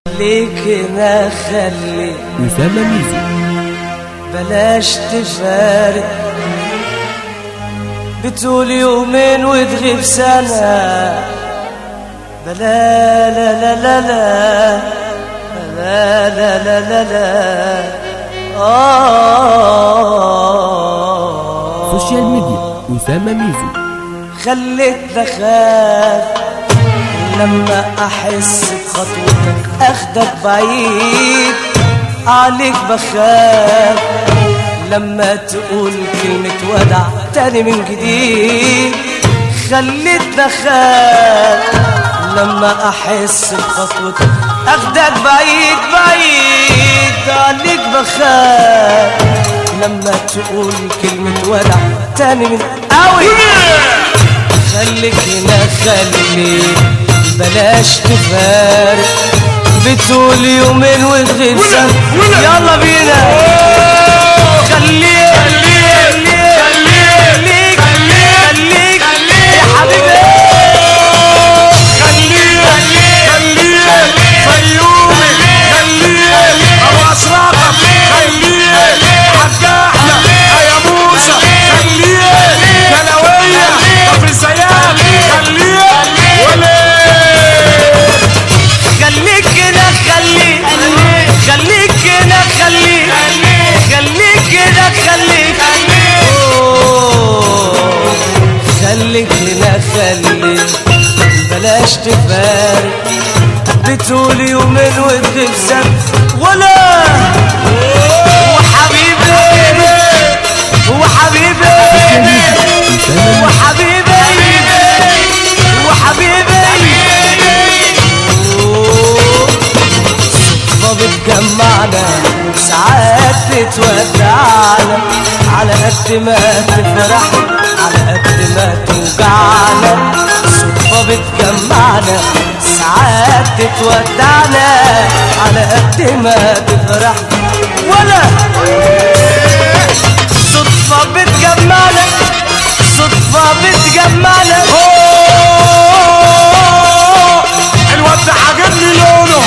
ليك ما خلي أسامة ميزو بلاش تفارق، بتقول يومين وتغيب سنة، بلا لا لا لا لا لا لا لا لا لا سوشيال ميديا أسامة ميزو. خليتني أخاف لما أحس بخطوتك أخدك بعيد، عليك بخاف لما تقول كلمة ودع تاني من جديد. خليتني أخاف لما أحس بخطوتك أخدك بعيد بعيد، عليك بخاف لما تقول كلمة ودع تاني من قوي. خليك هنا خليك بلاش تفارق، بتقول يومين وتغيب سنة، يلا بينا خليك خليك خليك يا حبيبي، خليك فيومي، خليك ابو اشرافك، خليك حجاحنا يا موسى، خليك كلاويه كفر الزيات، خليك وليه خليك كده خليك خليك كده خليك خليك كده خليك خليك هنا خليك بلاش تفارق، بتقول يومين وتغيب سنة ولا وحبيبي وحبيبي وحبيبي وحبيبي صدفة بتجمعنا ساعات بتودعنا، على قد ما تفرح على قد ما توجعنا. صدفة بتجمعنا ساعات بتودعنا، على قد ما تفرح ولا صدفة بتجمعنا، صدفة بتجمعنا. الواد ده عاجبني لونه،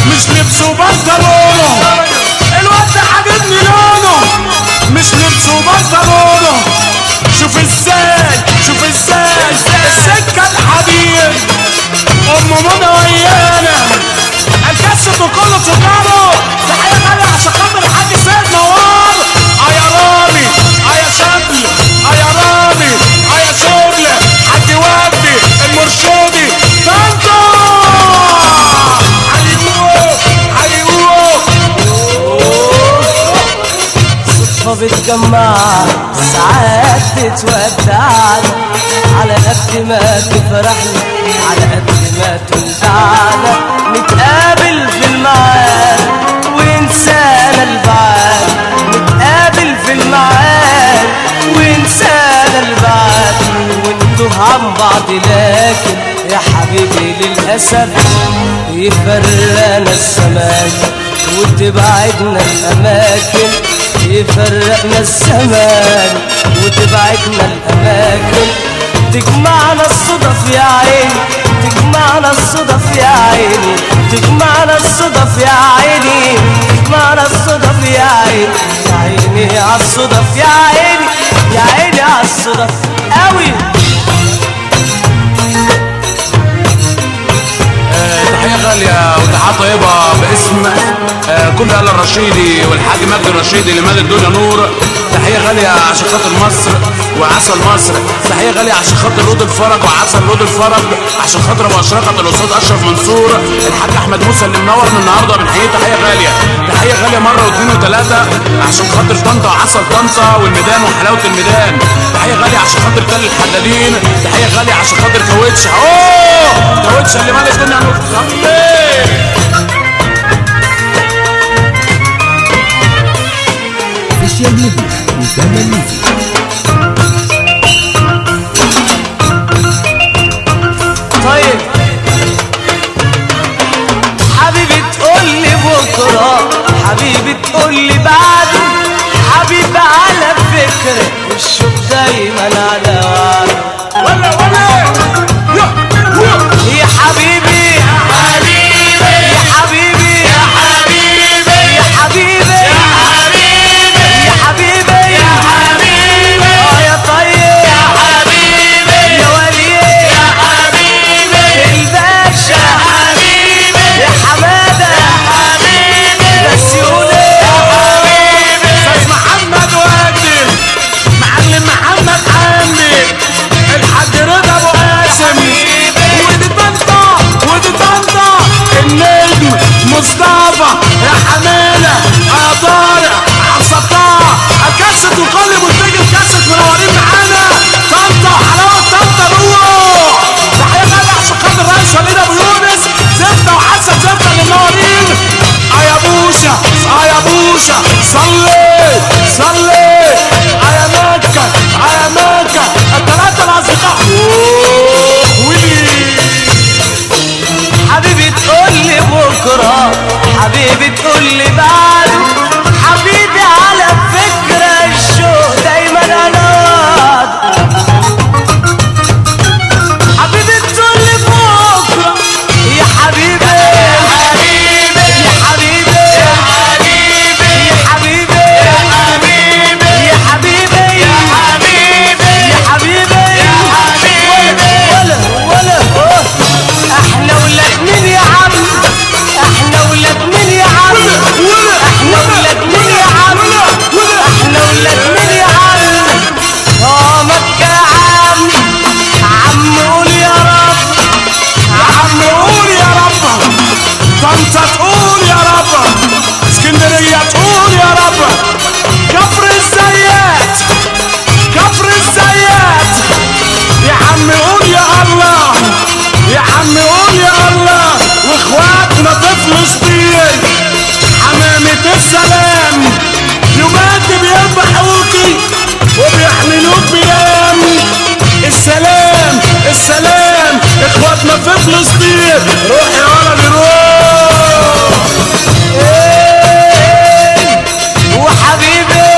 مش لبسه وبنطلونه، الواد ده عاجبني لونه، مش لبسه وبنطلونه. شوف ازاي شوف ازاي السكة الحديد، ام منى ويانا الكاسة كله سجاره. تحية غالية عشان خاطر الحاج سيد نوار، يا رامي يا شبل يا رامي يا شغل حاج وردي المرشودي طنطا صدفة بتجمع ساعات بتودعنا، على قد ما تفرحنا على قد ما توجعنا. نتقابل في الميعاد وانسانا البعاد، نتقابل في الميعاد وانسانا البعاد، ونتوه عن بعض لكن يا حبيبي للأسف يفرقنا الزمان وتبعدنا الأماكن، يفرقنا الزمان وتبعدنا الأماكن. تجمعنا الصدف يا عيني، تجمعنا الصدف يا عيني، تجمعنا الصدف يا عيني، تجمعنا الصدف يا عيني، يا عيني عالصدف يا عيني، يا عيني عالصدف قوي. تحية غالية وتحية طيبة باسم كل آل الرشيدي والحاج مجدي الرشيدي اللي مال الدنيا نور. تحية غالية عشان خاطر مصر وعسل مصر، تحية غالية عشان خاطر رود الفرج وعسل رود الفرج، عشان خاطر ابو اشرقة الاستاذ اشرف منصور، الحاج احمد موسى اللي منور من النهارده بنحييه تحية غالية. تحية غالية مرة واثنين وثلاثة عشان خاطر طنطا وعسل طنطا والميدان وحلاوة الميدان. تحية غالية عشان خاطر تل الحدادين، تحية غالية عشان خاطر كاوتش كاوتش اللي مال الدنيا نور. سوشيال ميديا أسامة ميزو. طيب حبيبي تقولي بكرة، حبيبي تقولي بعده، حبيبي على فكرة الشوق دايما على وعده. ولا يا حبيبي يا حبيبي يا حبيبي دوشة صلي صلي على مكة على مكة الثلاثة الأصدقاء ويلي حبيبي تقولي بكرة، حبيبي تقولي بعده، حبيبي على فكرة الشوق دايما أناد. حبيبي تقولي بكرة يا حبيبي يا حبيبي يا حبيبي يا حبيبي يا حبيبي يا حبيبي يا حبيبي يا حبيبي يا حبيبي ولا احنا ولاد مين يا عم، احنا ولاد مين يا عم، احنا ولاد مين يا عم، احنا ولاد مين يا عم. مكة يا عم، عم قول يا رب، عم قول يا رب، طنطا تقول يا رب، اسكندرية تقول يا رب، كفر الزيات كفر الزيات يا عم قول يا الله، يا عم قول يا الله. واخواتنا في فلسطين حمامة السلام يومات بيذبحوكي وبيحملوك بيام. السلام السلام اخواتنا في فلسطين، روح يا ولدي روح. وحبيبي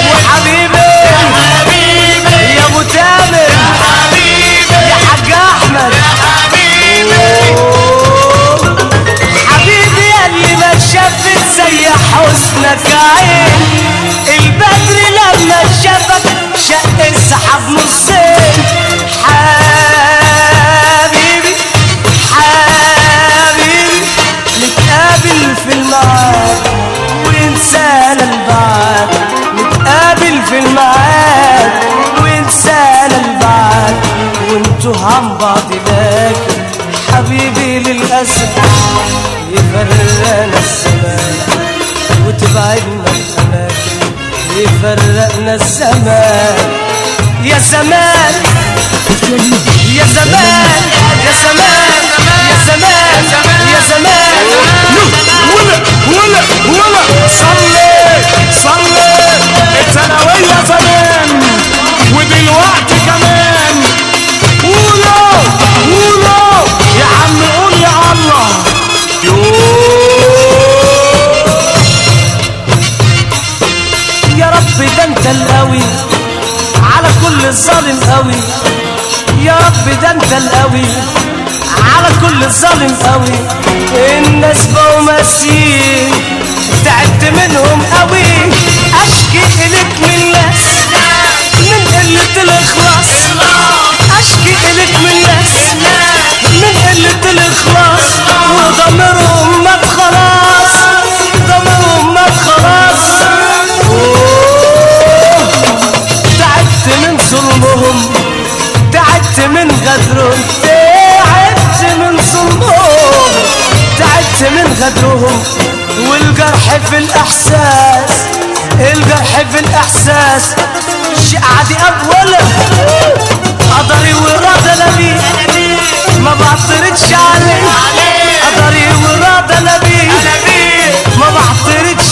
وحبيبي يا ابو تامر يا حاج احمد حبيبي اللي ما شافت زي حسنك عين البدر لما شافك شق السحاب نصين. حبيبي حبيبي نتقابل في الميعاد وانسانا البعد، نتقابل في الميعاد وانسانا البعد وانتوا عن بعض. لكن حبيبي للأسف يفرقنا الزمان وتبعدنا الأماكن، يفرقنا الزمان يا زمان يا زمان يا زمان يا زمان يا زمان. ولا صلي صلي الثانوية زمان ودلوقتي كمان. قولوا قولوا يا عم قول يا الله. يا رب ده انت القوي على كل الظالم قوي، يا رب ده انت القوي على كل الظالم قوي. الناس بقوا ماشيين تعبت منهم قوي، اشكي اليك من ناس من قلة الاخلاص، اشكي اليك من ناس من قلة الاخلاص وضميرهم مات خلاص، ضميرهم مات خلاص. تعبت من ظلمهم، تعبت من غدرهم، تعبت من ظلمهم، تعبت من غدرهم. والجرح في الإحساس، الجرح في الإحساس شيء عادي أولا. قدري وإرادة نبي ما بعترضش عليه، قدري وإرادة نبي ما بعترضش.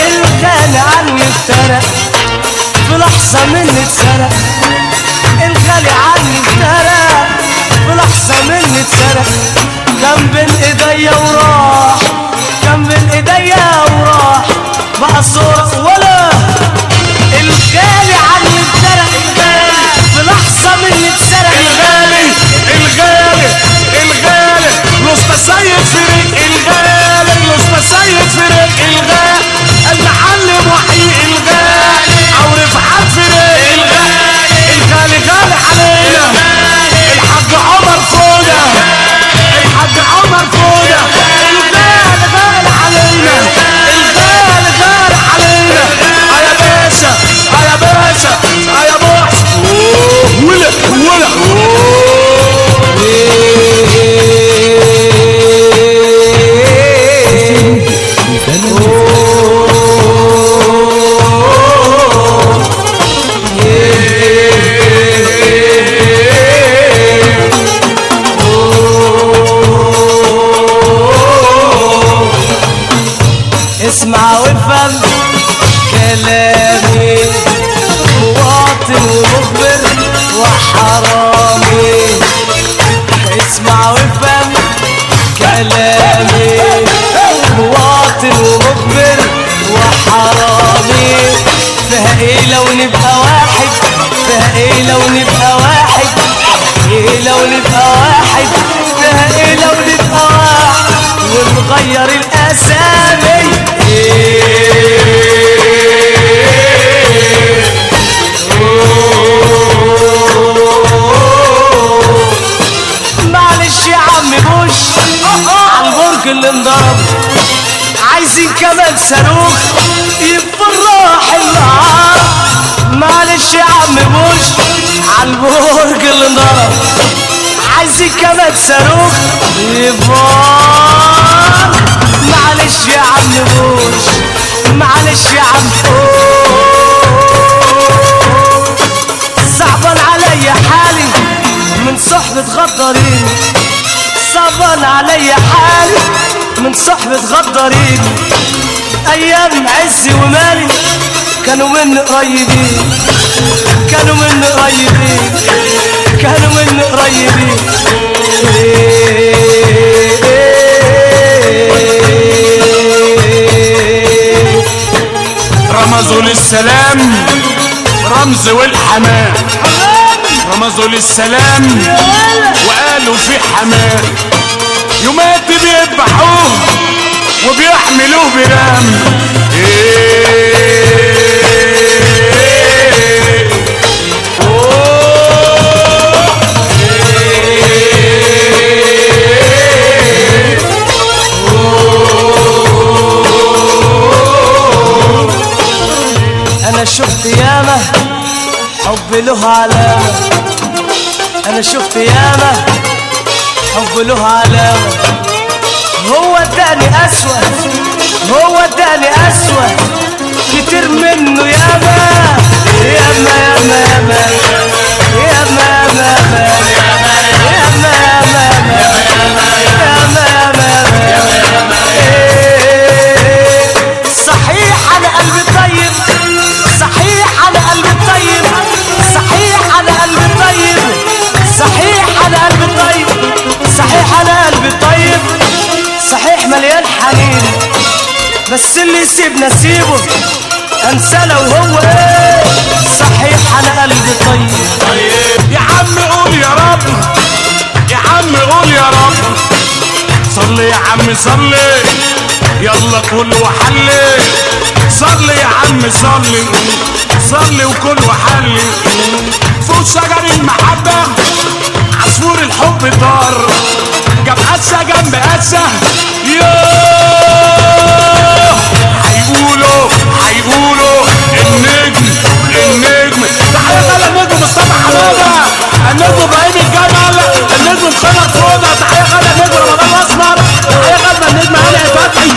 الغالي عني افترق في لحظة مني اتسرق، الغالي عني افترق في لحظة مني اتسرق. كان بين ايديا وراح، كان بين ايديا وراح بقى صورة ولا. الغالي عني افترق في لحظة مني اتسرق. الغالي الغالي الغالي لسه سيد فريق، الغالي لسه سيد فريق، الغالي المعلم وحيد، الغالي او رفعت فريق، الغالي الغالي غالي علينا. الحاج عمر فوده، الحاج عمر فوده، الغالي غالي علينا، الغالي غالي علينا. يا باشا يا باشا اسمع وافهم كلامي، مواطن ومخبر وحرامي. اسمع وافهم كلامي، مواطن ومخبر وحرامي. فيها ايه لو نبقى واحد، فيها ايه لو نبقى واحد، ايه لو نبقى واحد، فيها ايه لو نبقى واحد ونغير الاسامي. معلش يا عم بوش عالبرج اللي انضرب، عايزين كمان صاروخ يفرح العالم. معلش يا عم بوش عالبرج اللي انضرب، عايزين كمان صاروخ يفرح. معلش يا عم بوش، معلش يا عم صعبان عليا حالي من صحبة غدارين، صعبان عليا حالي من صحبة غدارين. ايام عزي ومالي كانوا مني قريبين، كانوا مني قريبين، كانوا مني قريبين. رمزوا للسلام رمز والحمام، رمزوا للسلام وقالوا في حمام. يومات بيذبحوه وبيحملوه برام. انا شفت ياما حب له علامة، انا شفت ياما حب له علامة. هو اداني اسوأ، هو اداني اسوأ كتير منه ياما ياما ياما ياما ياما ياما ياما ياما. صحيح انا قلبي طيب، صحيح انا قلبي طيب، صحيح انا قلبي طيب، صحيح انا قلبي طيب، صحيح انا قلبي طيب، صحيح مليان حنين. بس اللي يسيبنا سيبه انسى لو هو ايه. صحيح انا قلبي طيب. يا عم قول يا رب، يا عم قول يا رب. صلي يا عم صلي، يلا كل وحلي. صلي يا عم صلي، صلي وكل وحلي. فوق شجر المحبة عصفور الحب طار، جاب قسة جنب قسة. يوه هيقولوا، هيقولوا النجم، النجم. تحية غالية النجم مصطفى حمادة، النجم ابراهيم الجمل، النجم محمد فوضى. تحية غالية النجم رمضان الاسمر، تحية غالية النجم هاني فتحي.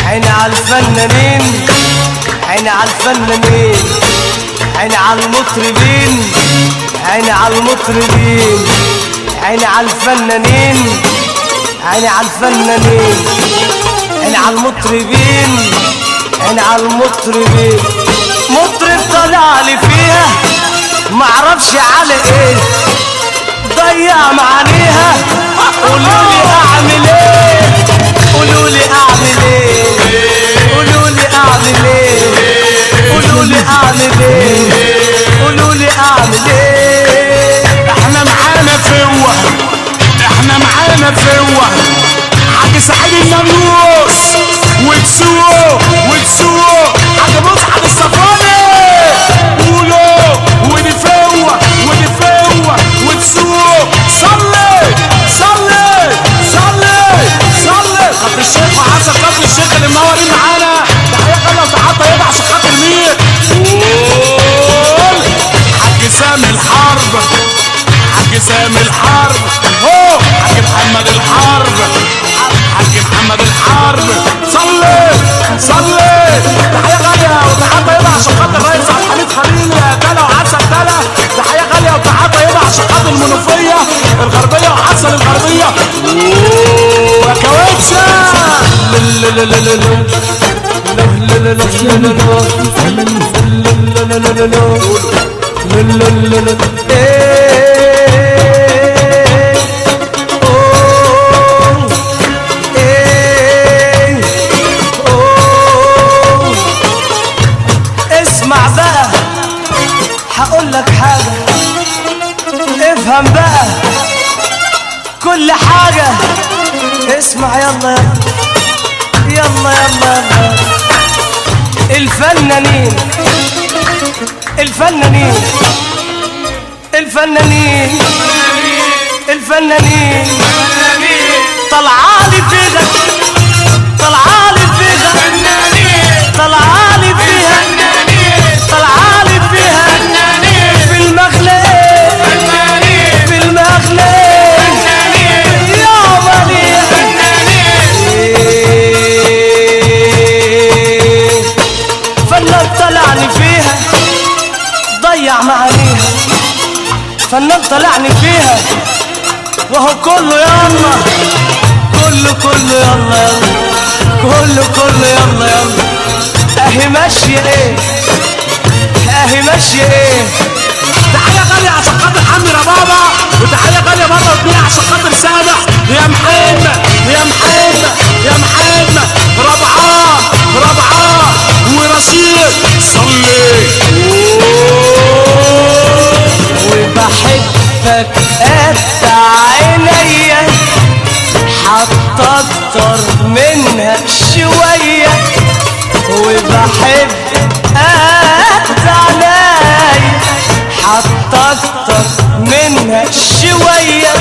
عيني عالفنانين، عيني عالفنانين، عيني عالمطربين، عيني عالمطربين، عيني عالفنانين، عيني عالفنانين، عيني عالمطربين، عيني عالمطربين. مطرب طلع لي فيها معرفش على ايه، ضيع معانيها. قولولي اعمل ايه، قولولي اعمل ايه، قولولي اعمل ايه، قولولي اعمل ايه، قولولي اعمل ايه. احنا معانا فوة، احنا معانا فوة. حاج سعيد الناموس وتسوق، وتسوق حاج مسعد الصفاني. قولوا ودي فوة، ودي فوة وتسوق. صلي صلي صلي صلي. خط الشيخ وحسن خط الشيخ اللي منورين معانا. تحية غالية وتحية طيبة عشان خاطر مين. اسمع بقى هقول لك حاجة، افهم بقى كل حاجة، اسمع يلا يلا يلا يلا يلا. الفنانين الفنانين الفنانين الفنانين طلعالي فيها طلعالي فيها طلعالي فيها طلعالي فيها في المغلى في المغلى يا ولي فنان طلعني فيها ضيع معانيها، فنان طلعني فيها وهو كله يلا كله يلا يلا كله يلا يلا. اهي ماشية ايه اهي ماشية ايه. تحية غالية عشان خاطر حمدي ربابة، وتحية غالية مرة واتنين عشان خاطر سامح يا محمد يا محمد يا محمد ربعان ورشيد صلي. وبحبك قد عينيا حتى اكتر منها شوية، وبحب قد عينيا حتى اكتر منها شوية.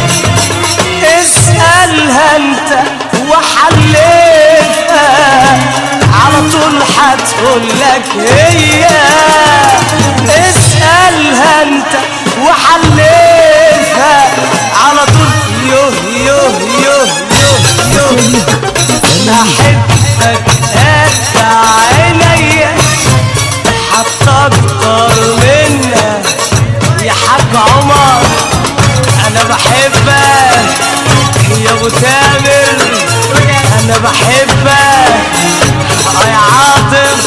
اسألها انت وحلفها على طول هتقولك هي. اسألها انت وحلفها على طول يوه يوه يوه يوه يوه. احبك قد عينيا حتى اكتر منها يا حاج عمر. انا بحبك يا ابو تامر، انا بحبك يا عاطف،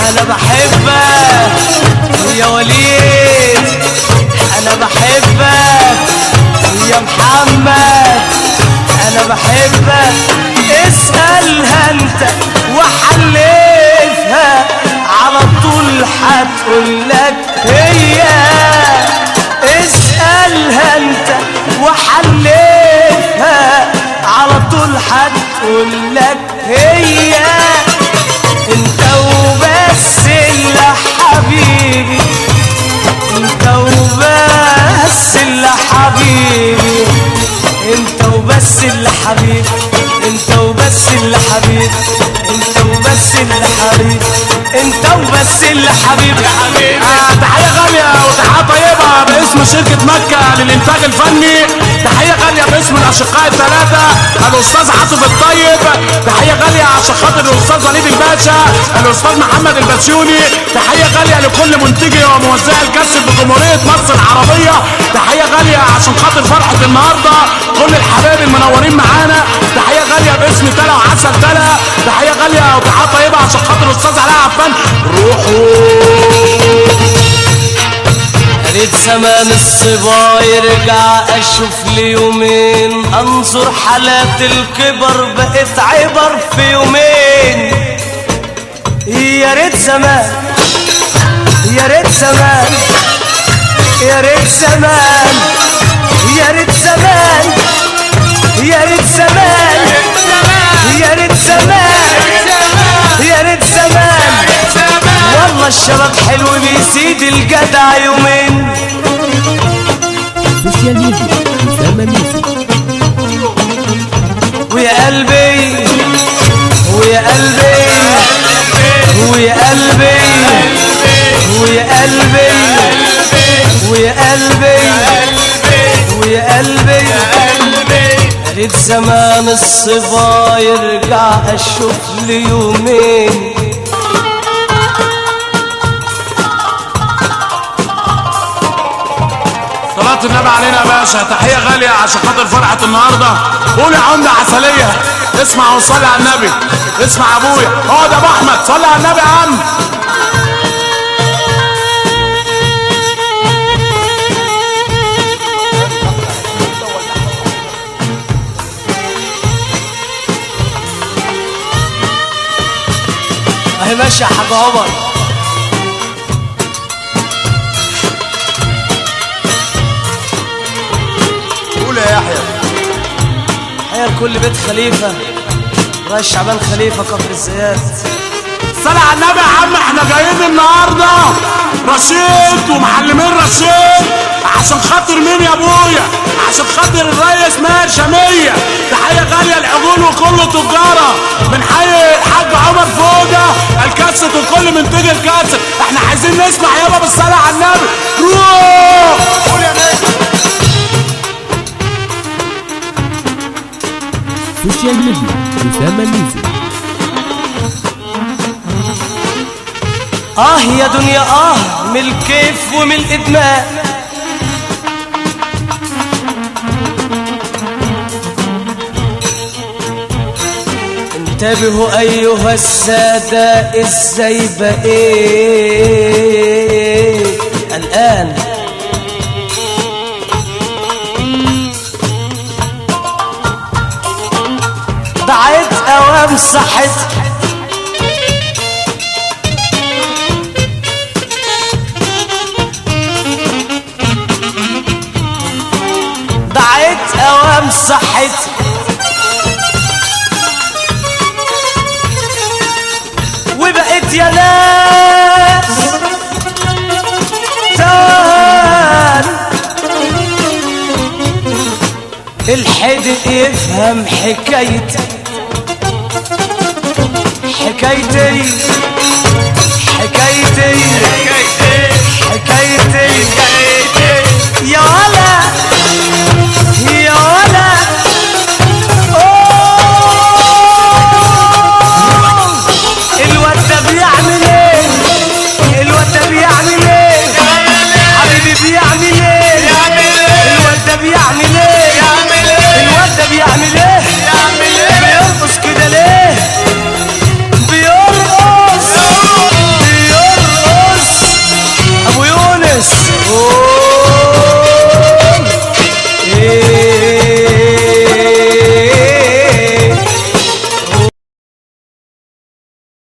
انا بحبك يا وليد، انا بحبك يا محمد، انا بحبك. اسألها انت وحلفها على طول هتقولك هي. اسألها انت وحلفها على طول هتقولك هي. انت وبس اللي حبيبي، انت وبس اللي حبيبي، انت وبس اللي حبيبي، انت وبس اللي حبيبي، انت وبس اللي حبيبي، انت وبس اللي حبيبي يا حبيبي. تحية غالية وتحية طيبة باسم شركة مكة للإنتاج الفني. تحية غالية باسم الأشقاء الثلاثة الأستاذ عاطف الطيب. تحية غالية عشان خاطر الأستاذ وليد الباشا، الأستاذ محمد البسيوني. تحية غالية لكل منتجي وموزعي الكاسيت بجمهورية مصر العربية. تحية غالية عشان خاطر فرحة النهاردة كل الحبايب المنورين معانا. تحية غالية باسم تلا وعسل تلا. تحية غالية وتحية طيبة عشان خاطر الأستاذ علاء عفان. روحوا ريت زمان الصبا يرجع اشوف لي يومين، انظر حالات الكبر بقت عبر في يومين. يا ريت زمان يا ريت زمان يا ريت زمان يا ريت زمان يا ريت زمان يا ريت زمان يا ريت زمان. والله الشباب حلو بيزيد الجدع يومين. سوشيال ميديا أسامة ميوزك. ويا قلبي ويا قلبي ويا قلبي ويا قلبي ويا قلبي ويا قلبي. ريت زمان الصبا يرجع اشوف لي يومين. صلاة صلاة النبي علينا يا باشا. تحية غالية عشان خاطر فرحة النهاردة. قول يا عمدة عسلية. اسمع وصلي على النبي. اسمع ابويا اقعد يا ابو احمد صلي على النبي يا عم. اهي ماشي يا حاج عمر. قول يا يحيى. تحية لكل بيت خليفة، راي شعبان خليفة كفر الزيات. صلي على النبي يا عم. احنا جايين النهارده رشيد ومعلمين رشيد عشان خاطر مين يا ابويا؟ عشان خاطر الريس ماهر شامية. تحية غالية العجول وكله تجارة. بنحيي الحاج عمر فوده الكاسة وكل منتج الكاسة. احنا عايزين نسمع يابا بالصلاة على النبي. روح قول يا نجم. سوشيال ميديا أسامة ميوزك. يا دنيا من الكيف ومن الإدمان. انتبهوا أيها السادة ازاي بقيت الآن. ضاعت أوام صحت أوام صحت وبقيت يا ناس تاني الحدق يفهم حكايتي حكايتي حكايتي حكايتي